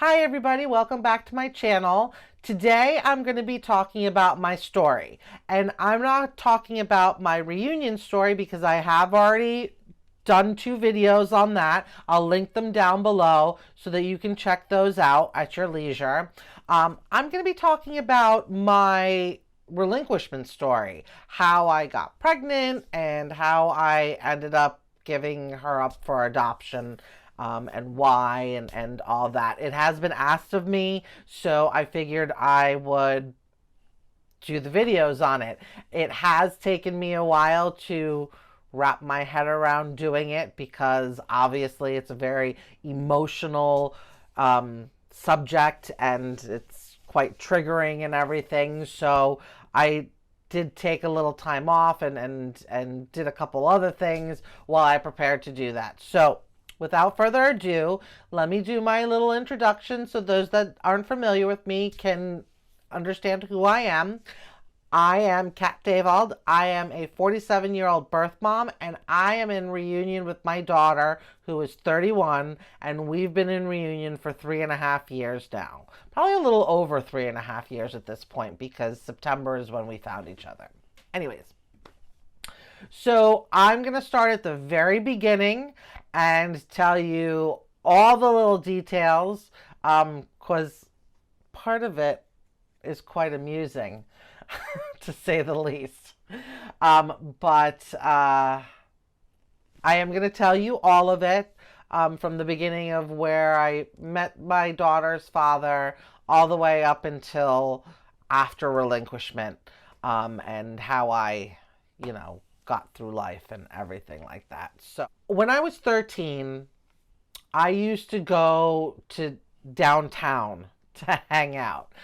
Hi everybody, welcome back to my channel. Today I'm going to be talking about my story. And I'm not talking about my reunion story because I have already done 2 videos on that. I'll link them down below so that you can check those out at your leisure. I'm going to be talking about my relinquishment story, how I got pregnant and how I ended up giving her up for adoption, and why, and all that. It has been asked of me, so I figured I would do the videos on it. It has taken me a while to wrap my head around doing it because obviously it's a very emotional subject and it's quite triggering and everything. So I did take a little time off and did a couple other things while I prepared to do that. So without further ado, let me do my little introduction so those that aren't familiar with me can understand who I am. I am Kat Davald. I am a 47-year-old birth mom, and I am in reunion with my daughter, who is 31, and we've been in reunion for 3.5 years now. Probably a little over 3.5 years at this point because September is when we found each other. Anyways, so I'm going to start at the very beginning and tell you all the little details, because part of it is quite amusing, to say the least. But I am going to tell you all of it, from the beginning of where I met my daughter's father all the way up until after relinquishment, and how I, got through life and everything like that. So when I was 13, I used to go to downtown to hang out.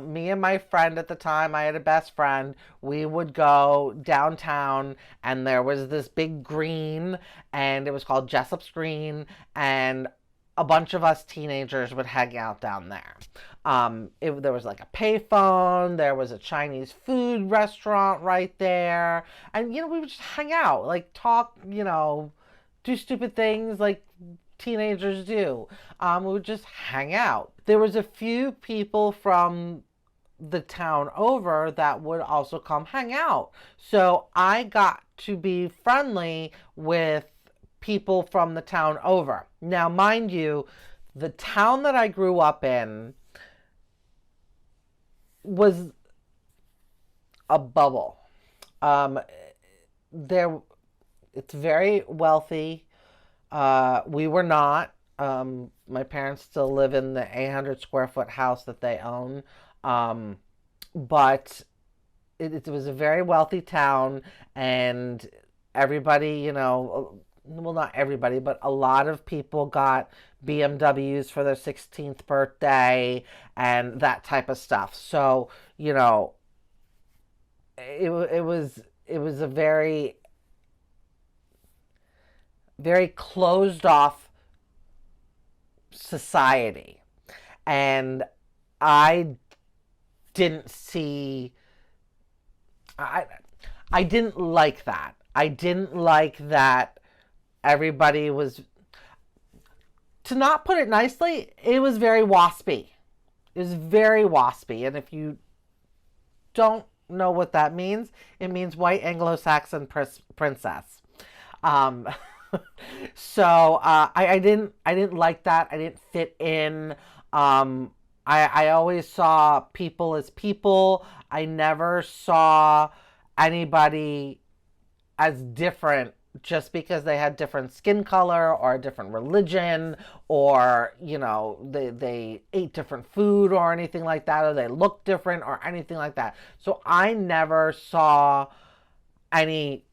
Me and my friend at the time, I had a best friend, we would go downtown and there was this big green and it was called Jessup's Green, and a bunch of us teenagers would hang out down there. There was like a payphone, there was a Chinese food restaurant right there, and we would just hang out, like talk, do stupid things like teenagers do. We would just hang out. There was a few people from the town over that would also come hang out. So I got to be friendly with people from the town over. Now, mind you, the town that I grew up in was a bubble. There, it's very wealthy. We were not. My parents still live in the 800 square foot house that they own. But it was a very wealthy town, and everybody, well, not everybody, but a lot of people got BMWs for their 16th birthday and that type of stuff. So, it was a very, very closed off society. And I didn't see, I didn't like that. I didn't like that everybody was, to not put it nicely, it was very waspy. It was very waspy. And if you don't know what that means, it means white Anglo-Saxon princess. Um, so I didn't like that. I didn't fit in. I always saw people as people. I never saw anybody as different just because they had different skin color or a different religion, or they ate different food or anything like that, or they looked different or anything like that. So I never saw any,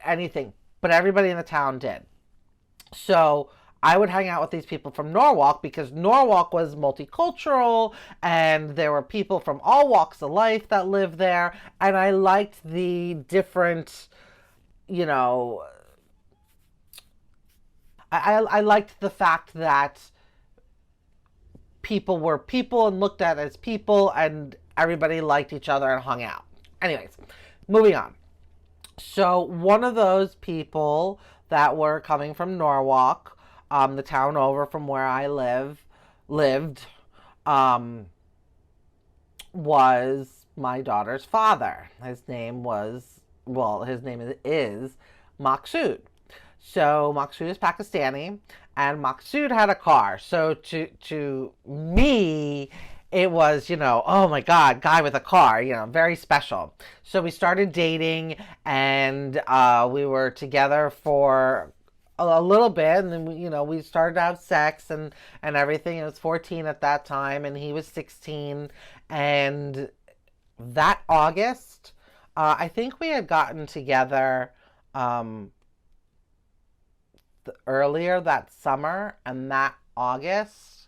anything, but everybody in the town did. So I would hang out with these people from Norwalk because Norwalk was multicultural and there were people from all walks of life that lived there. And I liked the different, I liked the fact that people were people and looked at as people, and everybody liked each other and hung out. Anyways, moving on. So one of those people that were coming from Norwalk, the town over from where I lived, um, was my daughter's father. His name was, well, his name is Maqsood. So Maqsood is Pakistani, and Maqsood had a car. So to me, it was, oh my God, guy with a car, very special. So we started dating, and we were together for a little bit, and then we started to have sex and everything. I was 14 at that time, and he was 16, and that August, I think we had gotten together um, earlier that summer, and that August,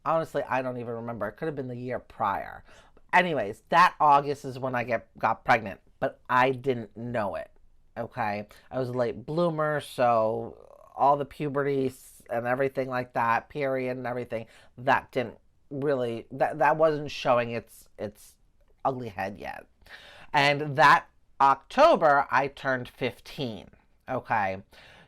honestly, I don't even remember. It could have been the year prior. Anyways, that August is when I got pregnant, but I didn't know it. Okay, I was a late bloomer, so all the puberty and everything like that, period and everything, that didn't really that wasn't showing its ugly head yet. And that October, I turned 15. Okay,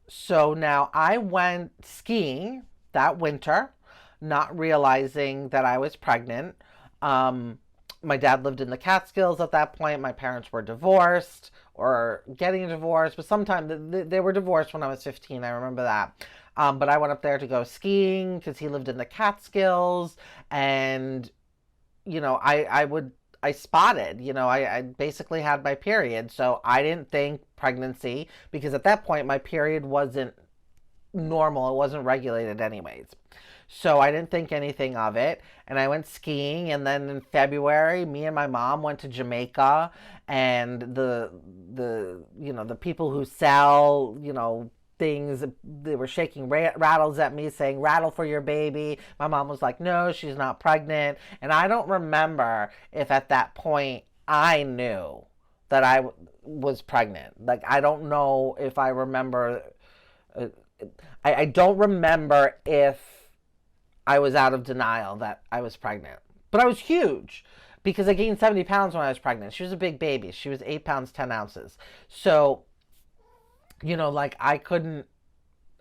so now I went skiing that winter, not realizing that I was pregnant. Um, my dad lived in the Catskills at that point. My parents were divorced or getting divorced, but sometime they were divorced when I was 15. I remember that. But I went up there to go skiing because he lived in the Catskills, and I spotted, I basically had my period, so I didn't think pregnancy, because at that point my period wasn't normal, it wasn't regulated anyways. So I didn't think anything of it, and I went skiing, and then in February, me and my mom went to Jamaica, and the people who sell, things, they were shaking rattles at me saying, rattle for your baby. My mom was like, no, she's not pregnant. And I don't remember if at that point I knew that I was pregnant. Like, I don't know if I remember. uh, I don't remember if I was out of denial that I was pregnant. But I was huge because I gained 70 pounds when I was pregnant. She was a big baby. She was 8 pounds 10 ounces. So like, I couldn't,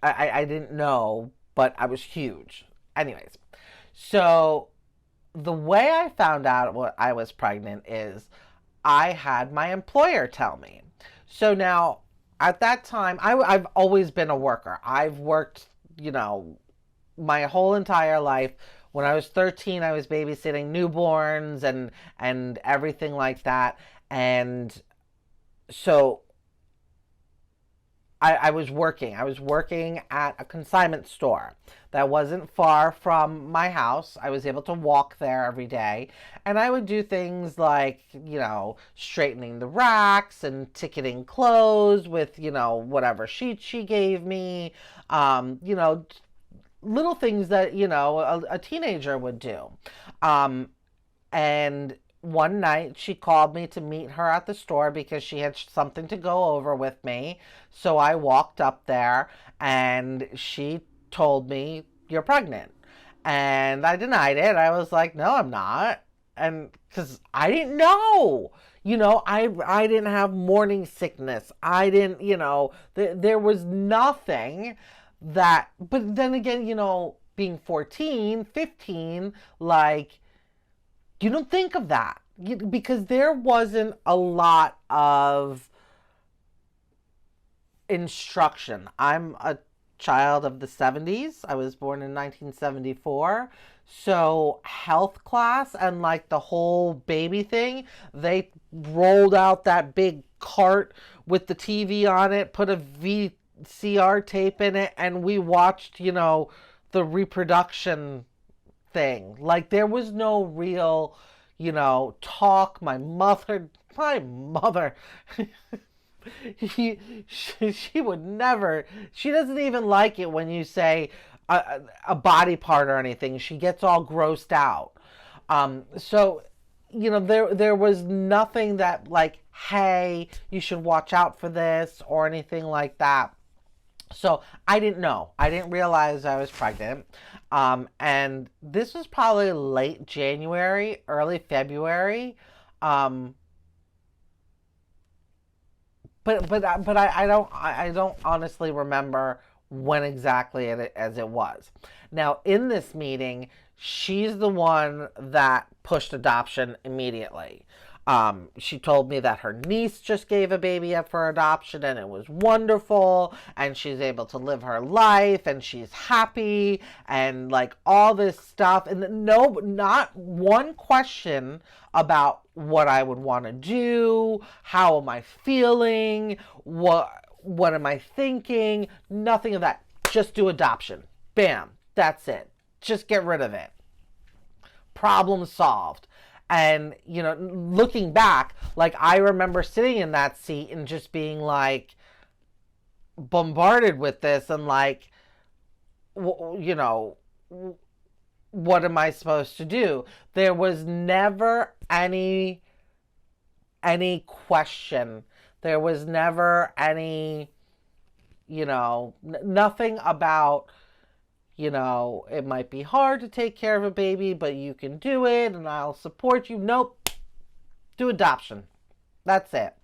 I didn't know, but I was huge. Anyways, so the way I found out what I was pregnant is I had my employer tell me. So now, at that time, I've always been a worker. I've worked, my whole entire life. When I was 13, I was babysitting newborns and everything like that. And so I was working. I was working at a consignment store that wasn't far from my house. I was able to walk there every day. And I would do things like, straightening the racks and ticketing clothes with, whatever sheet she gave me. Little things that, a teenager would do. And one night she called me to meet her at the store because she had something to go over with me. So I walked up there, and she told me, you're pregnant. And I denied it. I was like, no, I'm not. And because I didn't know. I didn't have morning sickness. I didn't, there was nothing that, but then again, being 14, 15, like, you don't think of that because there wasn't a lot of instruction. I'm a child of the 70s. I was born in 1974. So health class and like the whole baby thing, they rolled out that big cart with the TV on it, put a VCR tape in it, and we watched, the reproduction thing. Like, there was no real, talk. My mother, she would never, she doesn't even like it when you say a body part or anything. She gets all grossed out. So, there was nothing that like, hey, you should watch out for this or anything like that. So I didn't know. I didn't realize I was pregnant. And this was probably late January, early February. Um, but I don't honestly remember when exactly as it was. Now, in this meeting, she's the one that pushed adoption immediately. She told me that her niece just gave a baby up for adoption and it was wonderful, and she's able to live her life and she's happy and like all this stuff. And no, not one question about what I would want to do, how am I feeling, what am I thinking, nothing of that. Just do adoption. Bam, that's it. Just get rid of it. Problem solved. And, you know, looking back, like I remember sitting in that seat and just being like bombarded with this and like, you know, what am I supposed to do? There was never any question. There was never any, you know, nothing about, you know, it might be hard to take care of a baby, but you can do it and I'll support you. Nope. Do adoption. That's it.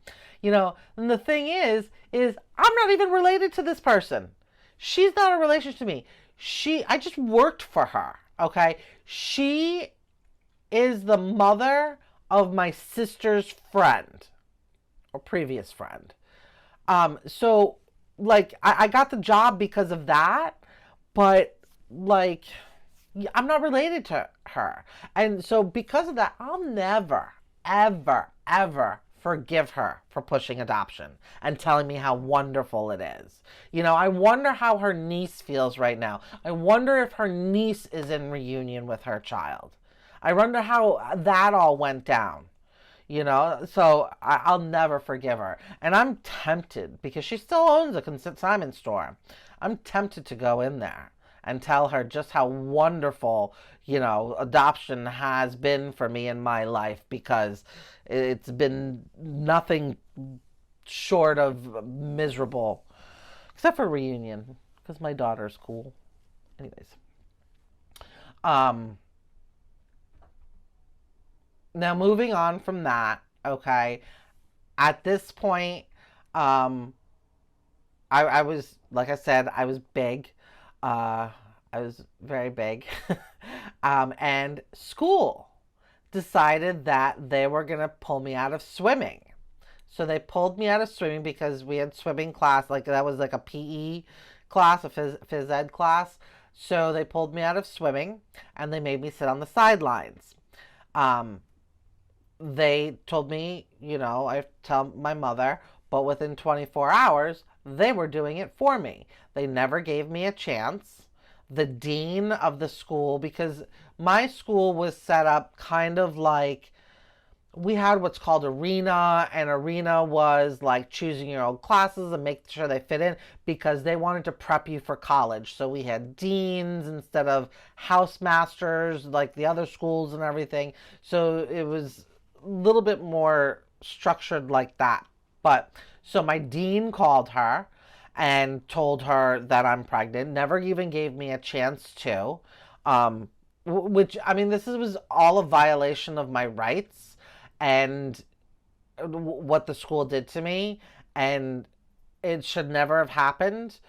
You know, and the thing is I'm not even related to this person. She's not a relation to me. I just worked for her. Okay. She is the mother of my sister's friend or previous friend. So like I got the job because of that, but like I'm not related to her. And so because of that, I'll never, ever, ever forgive her for pushing adoption and telling me how wonderful it is. You know, I wonder how her niece feels right now. I wonder if her niece is in reunion with her child. I wonder how that all went down. You know, so I'll never forgive her. And I'm tempted, because she still owns a consignment store, I'm tempted to go in there and tell her just how wonderful, you know, adoption has been for me in my life, because it's been nothing short of miserable, except for reunion, because my daughter's cool. Anyways. Now, moving on from that, okay, at this point, I was, like I said, I was big. I was very big. And school decided that they were going to pull me out of swimming. So they pulled me out of swimming because we had swimming class, like that was like a PE class, a phys ed class. So they pulled me out of swimming and they made me sit on the sidelines. They told me, you know, I tell my mother, but within 24 hours, they were doing it for me. They never gave me a chance. The dean of the school, because my school was set up kind of like, we had what's called arena, and arena was like choosing your own classes and making sure they fit in, because they wanted to prep you for college. So we had deans instead of housemasters like the other schools and everything. So it was a little bit more structured like that. But so my dean called her and told her that I'm pregnant, never even gave me a chance to, which, I mean, this was all a violation of my rights and what the school did to me, and it should never have happened.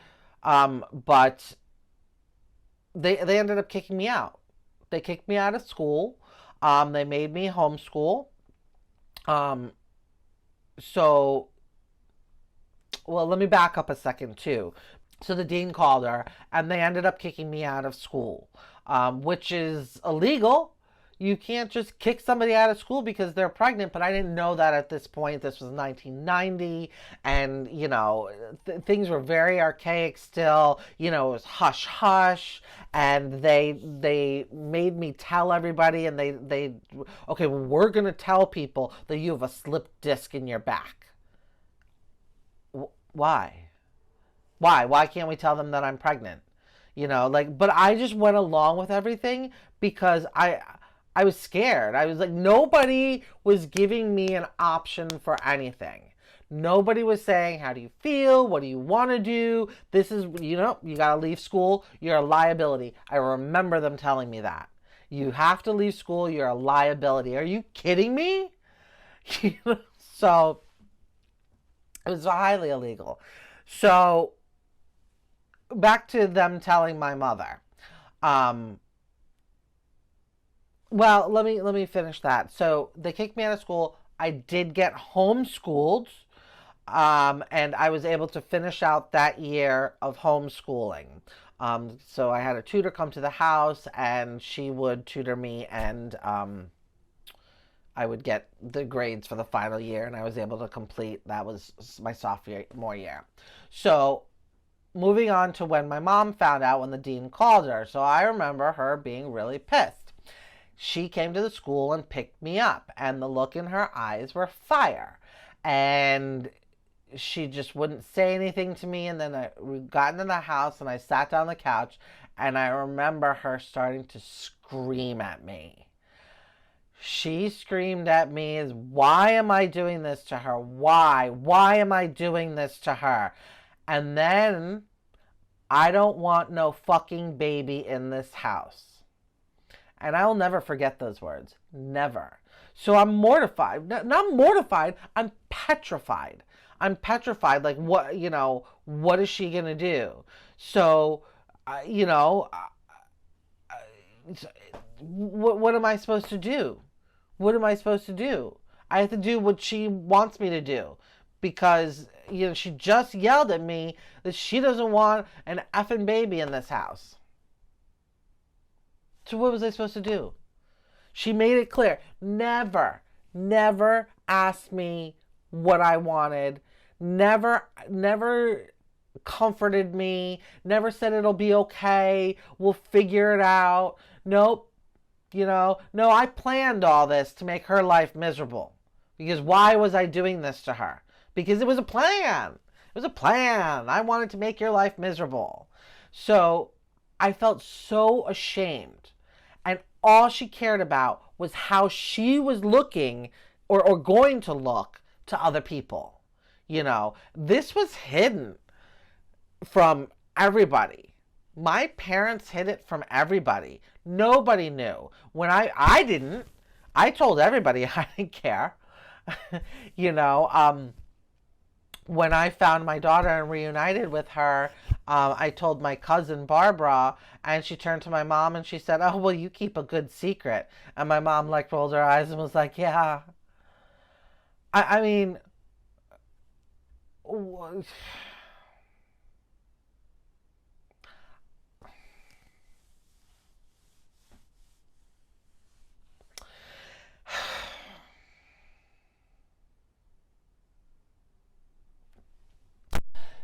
But they ended up kicking me out. They kicked me out of school. They made me homeschool. So, well, let me back up a second too. So the dean called her and they ended up kicking me out of school, which is illegal. You can't just kick somebody out of school because they're pregnant, but I didn't know that at this point. This was 1990, and, you know, things were very archaic still. You know, it was hush hush, and they made me tell everybody, and they okay, well, we're going to tell people that you have a slipped disc in your back. Why? Why can't we tell them that I'm pregnant? You know, like, but I just went along with everything because I was scared. I was like, nobody was giving me an option for anything. Nobody was saying, how do you feel? What do you want to do? This is, you know, you got to leave school. You're a liability. I remember them telling me that. You have to leave school. You're a liability. Are you kidding me? So it was highly illegal. So back to them telling my mother. Um, well, let me finish that. So they kicked me out of school. I did get homeschooled, and I was able to finish out that year of homeschooling. So I had a tutor come to the house, and she would tutor me, and I would get the grades for the final year, and I was able to complete. That was my sophomore year. So moving on to when my mom found out when the dean called her. So I remember her being really pissed. She came to the school and picked me up, and the look in her eyes were fire. And she just wouldn't say anything to me. And then we got into the house, and I sat down on the couch, and I remember her starting to scream at me. She screamed at me, why am I doing this to her? Why? Why am I doing this to her? And then, I don't want no fucking baby in this house. And I'll never forget those words. Never. So I'm mortified. Not mortified, I'm petrified. I'm petrified. Like, what, what is she going to do? So, what am I supposed to do? What am I supposed to do? I have to do what she wants me to do. Because, she just yelled at me that she doesn't want an effing baby in this house. So what was I supposed to do? She made it clear. Never asked me what I wanted. Never comforted me. Never said it'll be okay. We'll figure it out. Nope. No, I planned all this to make her life miserable. Because why was I doing this to her? Because it was a plan. It was a plan. I wanted to make your life miserable. So I felt so ashamed. And all she cared about was how she was looking or going to look to other people. This was hidden from everybody. My parents hid it from everybody. Nobody knew. When I didn't. I told everybody I didn't care. When I found my daughter and reunited with her, I told my cousin Barbara, and she turned to my mom and she said, oh, well, you keep a good secret. And my mom rolled her eyes and was like, yeah. I mean,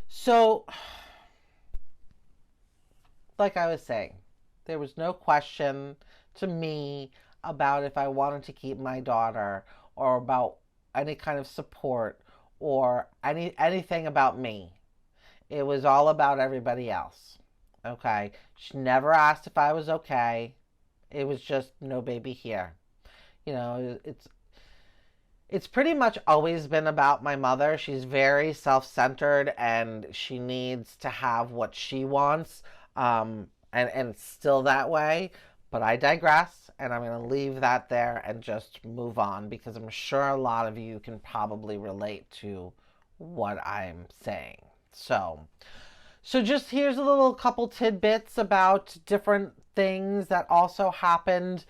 so, like I was saying, there was no question to me about if I wanted to keep my daughter or about any kind of support or anything about me. It was all about everybody else. Okay? She never asked if I was okay. It was just no baby here. It's pretty much always been about my mother. She's very self-centered and she needs to have what she wants, and it's still that way. But I digress, and I'm going to leave that there and just move on because I'm sure a lot of you can probably relate to what I'm saying. So just here's a little couple tidbits about different things that also happened.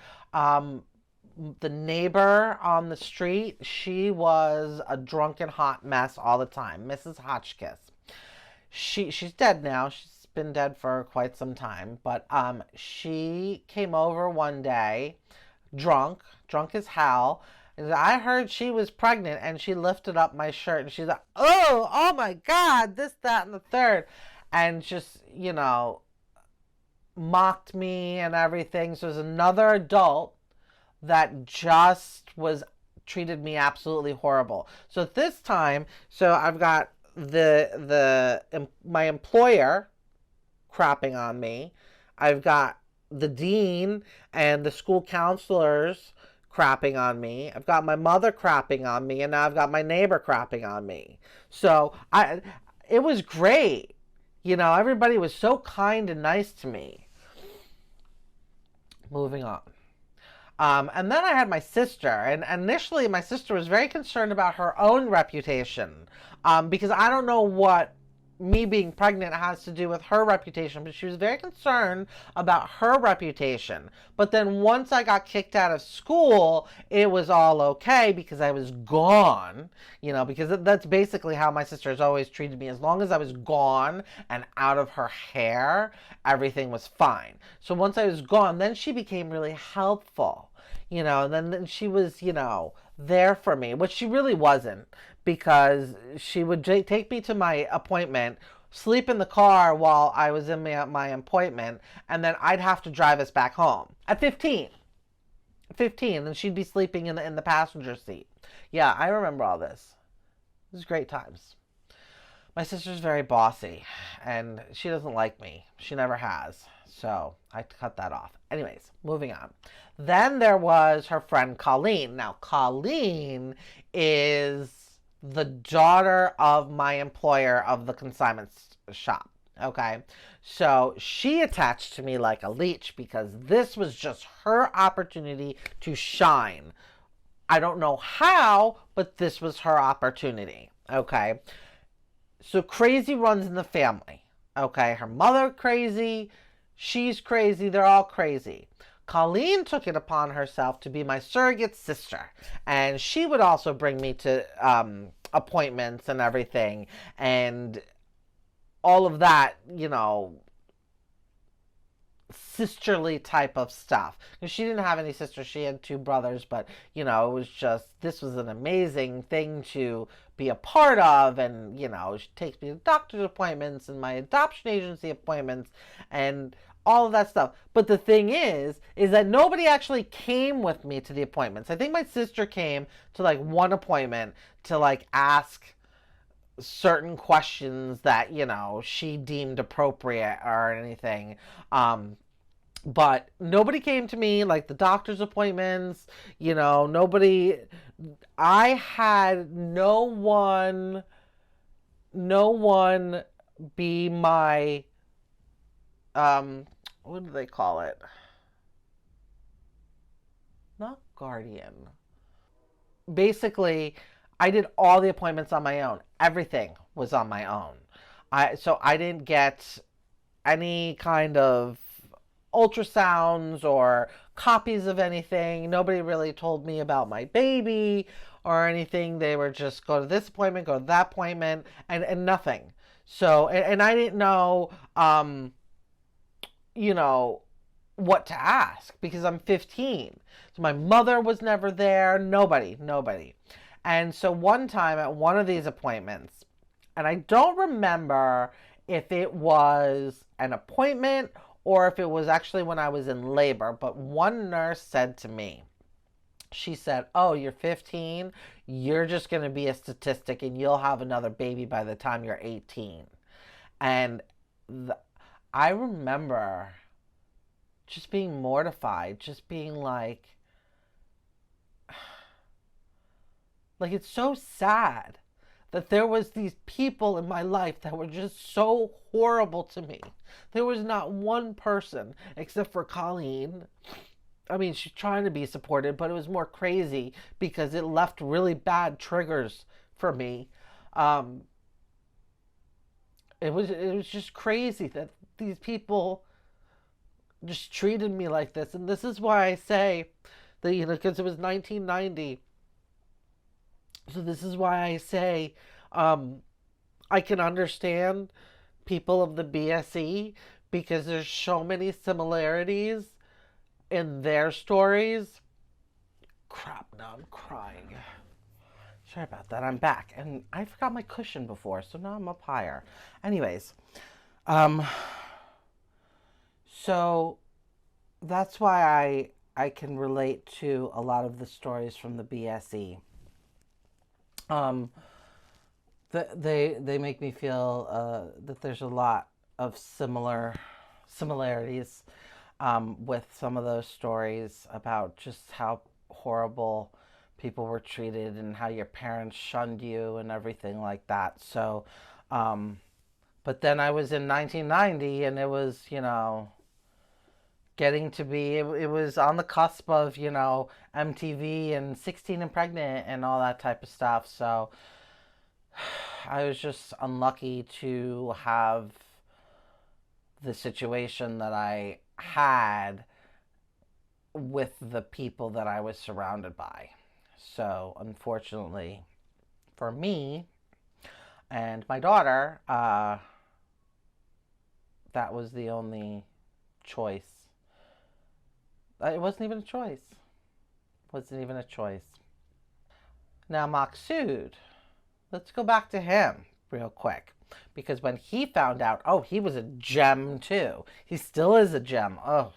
The neighbor on the street, she was a drunken hot mess all the time. Mrs. Hotchkiss. She's dead now. She's been dead for quite some time. But she came over one day, drunk as hell. And I heard she was pregnant, and she lifted up my shirt and she's like, oh my God, this, that, and the third. And just, mocked me and everything. So there's another adult that just treated me absolutely horrible. So at this time, I've got my employer crapping on me. I've got the dean and the school counselors crapping on me. I've got my mother crapping on me, and now I've got my neighbor crapping on me. So it was great. Everybody was so kind and nice to me. Moving on. And then I had my sister, and initially my sister was very concerned about her own reputation, because I don't know what me being pregnant has to do with her reputation, but she was very concerned about her reputation. But then once I got kicked out of school, it was all okay because I was gone, because that's basically how my sister's always treated me. As long as I was gone and out of her hair, everything was fine. So once I was gone, then she became really helpful, and then she was, there for me, which she really wasn't, because she would take me to my appointment, sleep in the car while I was in my appointment, and then I'd have to drive us back home at 15. 15, and she'd be sleeping in the passenger seat. Yeah, I remember all this. It was great times. My sister's very bossy, and she doesn't like me. She never has. So I cut that off. Anyways, moving on. Then there was her friend Colleen. Now, Colleen is the daughter of my employer of the consignment shop. Okay. So she attached to me like a leech because this was just her opportunity to shine. I don't know how, but this was her opportunity. Okay. So crazy runs in the family. Okay. Her mother crazy. She's crazy. They're all crazy. Colleen took it upon herself to be my surrogate sister. And she would also bring me to appointments and everything. And all of that, sisterly type of stuff. She didn't have any sisters. She had two brothers. But, it was just, this was an amazing thing to be a part of. And, she takes me to doctor's appointments and my adoption agency appointments and all of that stuff. But the thing is that nobody actually came with me to the appointments. I think my sister came to like one appointment to like ask certain questions that, she deemed appropriate or anything. But nobody came to me, like the doctor's appointments, nobody, I had no one be my, what do they call it? Not guardian. Basically, I did all the appointments on my own. Everything was on my own. So I didn't get any kind of ultrasounds or copies of anything. Nobody really told me about my baby or anything. They were just go to this appointment, go to that appointment, and nothing. So, and I didn't know, you know, what to ask because I'm 15. So my mother was never there. Nobody. And so one time at one of these appointments, and I don't remember if it was an appointment or if it was actually when I was in labor, but one nurse said to me, she said, "Oh, you're 15. You're just going to be a statistic and you'll have another baby by the time you're 18. And I remember just being mortified, just being like it's so sad that there was these people in my life that were just so horrible to me. There was not one person except for Colleen. I mean, she's trying to be supported, but it was more crazy because it left really bad triggers for me. Um, it was just crazy that these people just treated me like this, and this is why I say that because it was 1990. So this is why I say I can understand people of the BSE because there's so many similarities in their stories. Crap, now I'm crying. Sorry about that. I'm back. And I forgot my cushion before, so now I'm up higher. Anyways, um, so that's why I can relate to a lot of the stories from the BSE. Um, they make me feel that there's a lot of similarities with some of those stories about just how horrible people were treated and how your parents shunned you and everything like that. So, but then I was in 1990 and it was, getting to be, it was on the cusp of, MTV and 16 and Pregnant and all that type of stuff. So, I was just unlucky to have the situation that I had with the people that I was surrounded by. So, unfortunately for me and my daughter, that was the only choice. It wasn't even a choice. It wasn't even a choice. Now, Maqsood, let's go back to him real quick. Because when he found out, oh, he was a gem too. He still is a gem. Oh,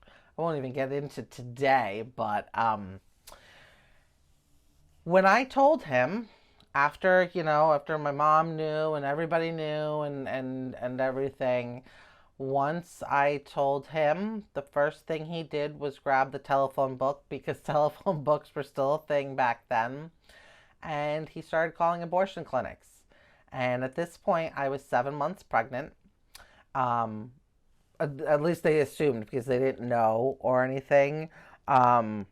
I won't even get into today, but when I told him, after, after my mom knew and everybody knew and everything, once I told him, the first thing he did was grab the telephone book, because telephone books were still a thing back then, and he started calling abortion clinics. And at this point, I was 7 months pregnant. Um, at least they assumed, because they didn't know or anything. Um,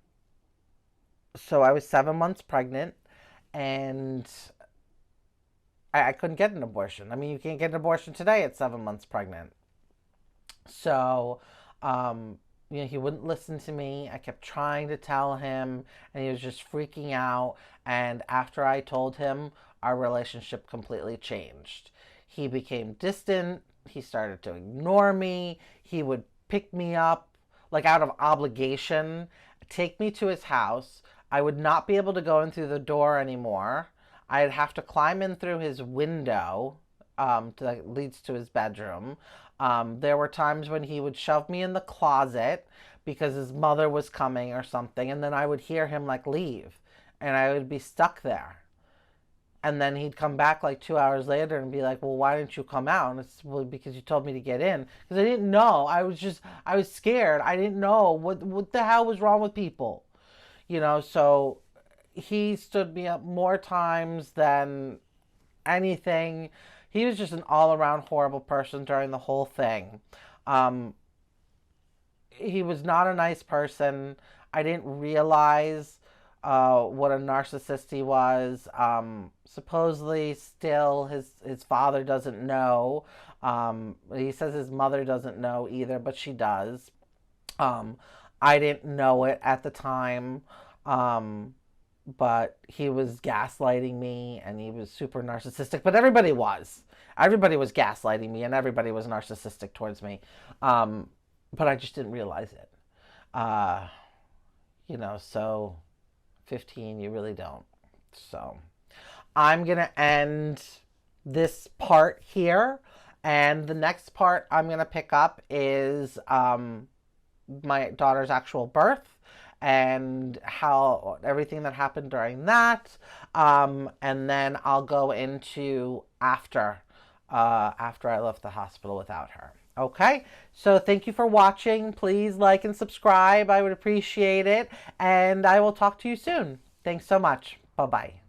so I was 7 months pregnant, and I couldn't get an abortion. I mean, you can't get an abortion today at 7 months pregnant. So, he wouldn't listen to me. I kept trying to tell him, and he was just freaking out. And after I told him, our relationship completely changed. He became distant. He started to ignore me. He would pick me up, like out of obligation, take me to his house. I would not be able to go in through the door anymore. I'd have to climb in through his window that leads to his bedroom. There were times when he would shove me in the closet because his mother was coming or something, and then I would hear him like leave, and I would be stuck there. And then he'd come back like 2 hours later and be like, well, why didn't you come out? And it's, well, because you told me to get in. Because I didn't know. I was scared. I didn't know what the hell was wrong with people. So he stood me up more times than anything. He was just an all-around horrible person during the whole thing. Um, he was not a nice person. I didn't realize what a narcissist he was. Supposedly, still, his father doesn't know. He says his mother doesn't know either, but she does. Um, I didn't know it at the time. But he was gaslighting me, and he was super narcissistic. But everybody was. Everybody was gaslighting me, and everybody was narcissistic towards me. But I just didn't realize it. Uh, so 15, you really don't. So I'm going to end this part here. And the next part I'm going to pick up is my daughter's actual birth and how everything that happened during that. And then I'll go into after I left the hospital without her. Okay, so thank you for watching. Please like and subscribe. I would appreciate it. And I will talk to you soon. Thanks so much. Bye-bye.